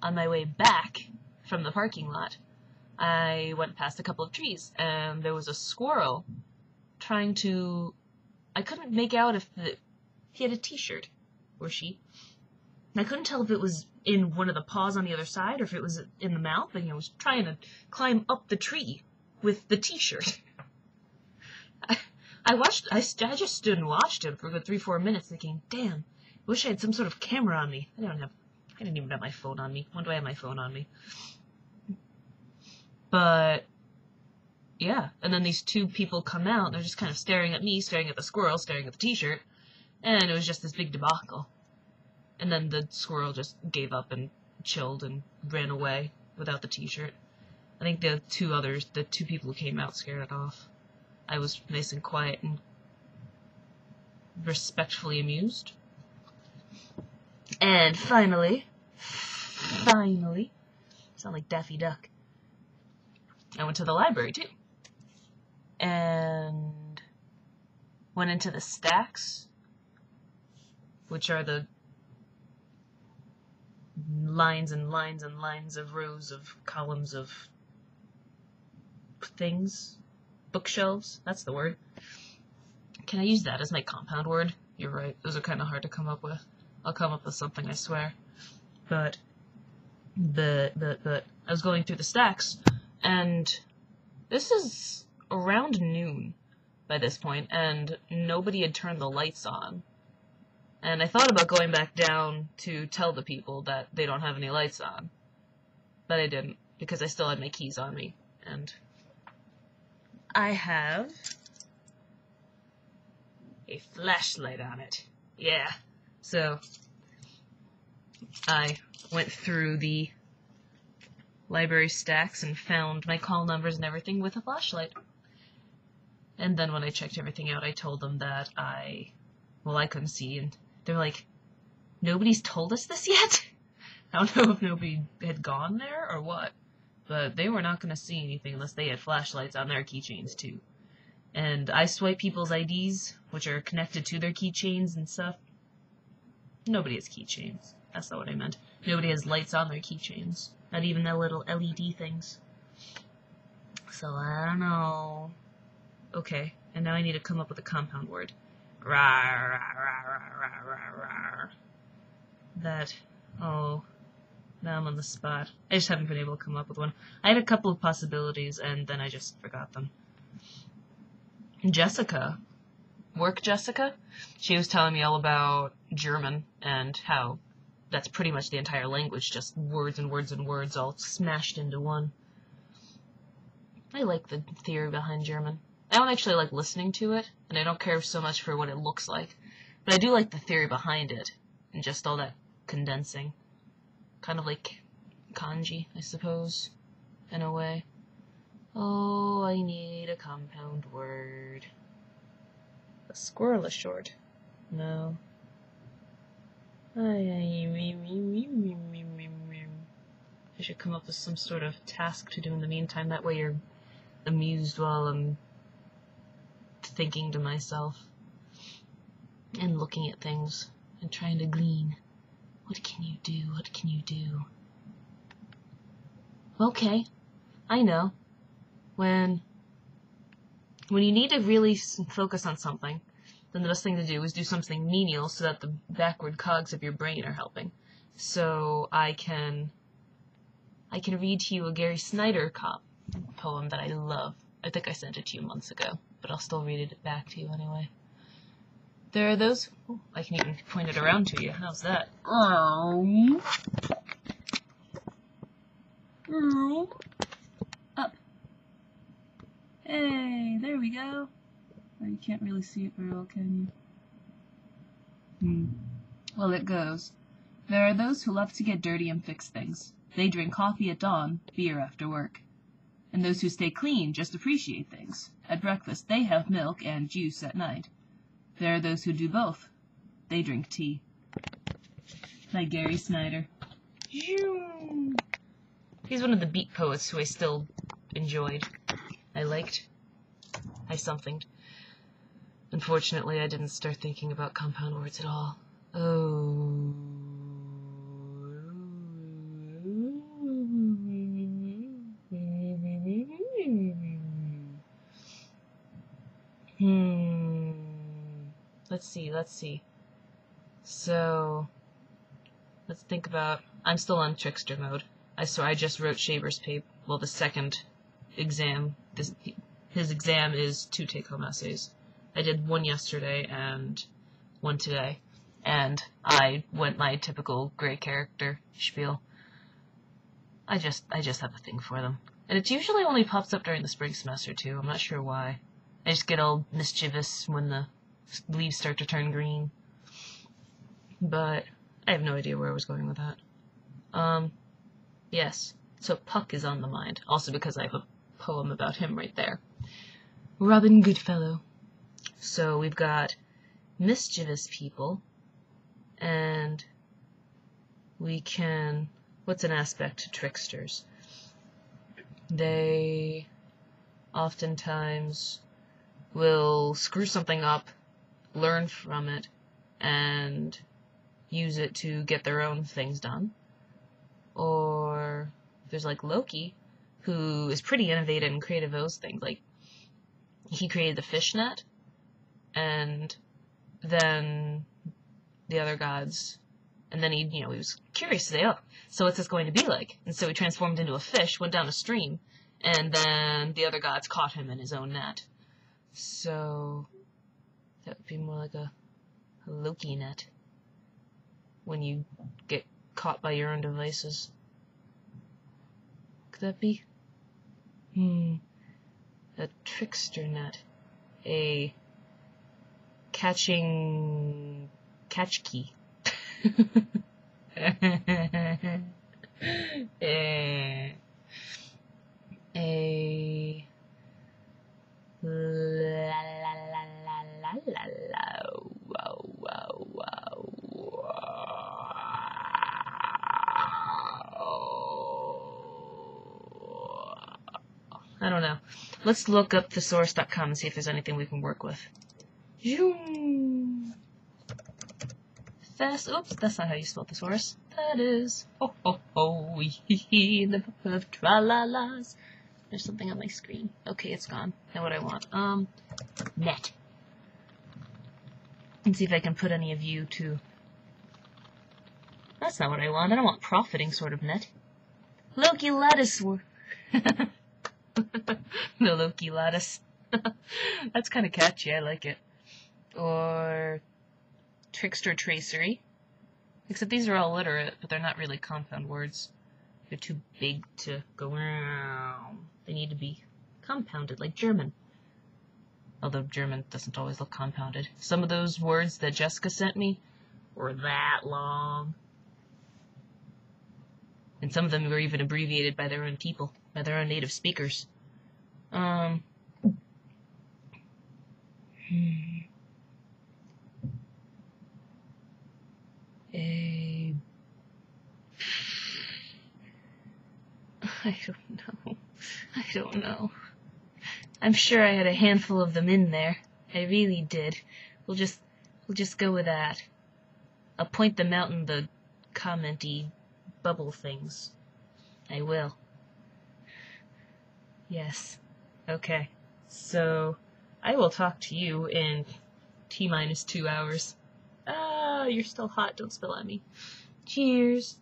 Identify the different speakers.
Speaker 1: on my way back from the parking lot, I went past a couple of trees, and there was a squirrel trying to... I couldn't make out if he had a t-shirt, or she. I couldn't tell if it was in one of the paws on the other side, or if it was in the mouth, and he was trying to climb up the tree with the t-shirt. I just stood and watched him for a good 3-4 minutes, thinking, damn, I wish I had some sort of camera on me. I didn't even have my phone on me. When do I have my phone on me? But, yeah. And then these two people come out, and they're just kind of staring at me, staring at the squirrel, staring at the t-shirt, and it was just this big debacle. And then the squirrel just gave up and chilled and ran away without the t-shirt. I think the two people who came out scared it off. I was nice and quiet and respectfully amused. And finally, sound like Daffy Duck, I went to the library too. And went into the stacks, which are the lines and lines and lines of rows of columns of things. Bookshelves, that's the word. Can I use that as my compound word? You're right, those are kind of hard to come up with. I'll come up with something, I swear. But I was going through the stacks, and this is around noon by this point, and nobody had turned the lights on. And I thought about going back down to tell the people that they don't have any lights on. But I didn't, because I still had my keys on me, and I have a flashlight on it. Yeah. So I went through the library stacks and found my call numbers and everything with a flashlight. And then when I checked everything out, I told them that I couldn't see, and they're like, nobody's told us this yet? I don't know if nobody had gone there or what, but they were not going to see anything unless they had flashlights on their keychains too. And I swipe people's IDs, which are connected to their keychains and stuff. Nobody has keychains. That's not what I meant. Nobody has lights on their keychains. Not even the little LED things. So I don't know. Okay, and now I need to come up with a compound word. Rawr, rawr, rawr, rawr, rawr, rawr. That, oh, now I'm on the spot. I just haven't been able to come up with one. I had a couple of possibilities, and then I just forgot them. Jessica, she was telling me all about German, and how that's pretty much the entire language, just words and words and words all smashed into one. I like the theory behind German. I don't actually like listening to it, and I don't care so much for what it looks like, but I do like the theory behind it, and just all that condensing. Kind of like kanji, I suppose, in a way. Oh, I need a compound word. A squirrel is short. No. I should come up with some sort of task to do in the meantime. That way you're amused while I'm thinking to myself and looking at things and trying to glean. What can you do? What can you do? Okay, I know. When you need to really focus on something, then the best thing to do is do something menial so that the backward cogs of your brain are helping. So I can read to you a Gary Snyder poem that I love. I think I sent it to you months ago, but I'll still read it back to you anyway. There are those... Oh, I can even point it around to you. How's that? Oh. Up. Hey, there we go. Oh, you can't really see it very well, can you? Well, it goes. There are those who love to get dirty and fix things. They drink coffee at dawn, beer after work. And those who stay clean just appreciate things. At breakfast, they have milk and juice at night. There are those who do both. They drink tea. By Gary Snyder. He's one of the beat poets who I still enjoyed. I somethinged. Unfortunately, I didn't start thinking about compound words at all. Oh. let's see. So, let's think about, I'm still on trickster mode. So I just wrote Shaver's paper, well, the second exam. His exam is 2 take-home essays. I did 1 yesterday and 1 today. And I went my typical gray character spiel. I just have a thing for them. And it usually only pops up during the spring semester, too. I'm not sure why. I just get all mischievous when the leaves start to turn green. But I have no idea where I was going with that. Yes. So Puck is on the mind. Also because I have a poem about him right there. Robin Goodfellow. So we've got mischievous people. And we can... What's an aspect to tricksters? They oftentimes will screw something up, learn from it, and use it to get their own things done. Or there's like Loki, who is pretty innovative and creative those things. Like, he created the fishnet, and then the other gods, and then he was curious to say, oh, so what's this going to be like? And so he transformed into a fish, went down a stream, and then the other gods caught him in his own net. So that would be more like a Loki net, when you get caught by your own devices. Could that be? A trickster net. A catch key. I don't know. Let's look up thesaurus.com and see if there's anything we can work with. Oops, that's not how you spell thesaurus. That is. Ho ho ho, in the book of tra-la-las. There's something on my screen. Okay, it's gone. Now what I want. Net. Let's see if I can put any of you to... That's not what I want. I don't want profiting sort of net. Loki lattice. No Loki lattice. That's kind of catchy. I like it. Or trickster tracery. Except these are all literate, but they're not really compound words. They're too big to go around. They need to be compounded, like German. Although German doesn't always look compounded. Some of those words that Jessica sent me were that long. And some of them were even abbreviated by their own people, by their own native speakers. I don't know. I'm sure I had a handful of them in there. I really did. We'll just go with that. I'll point them out in the commenty bubble things. I will. Yes. Okay. So, I will talk to you in T-minus 2 hours. Ah, you're still hot. Don't spill on me. Cheers.